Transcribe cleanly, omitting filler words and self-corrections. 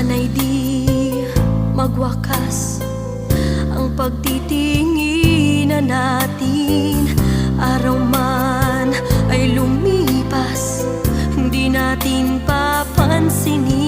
Sana'y di magwakas ang pagtitinginan natin. Araw man ay lumipas, hindi natin papansinin.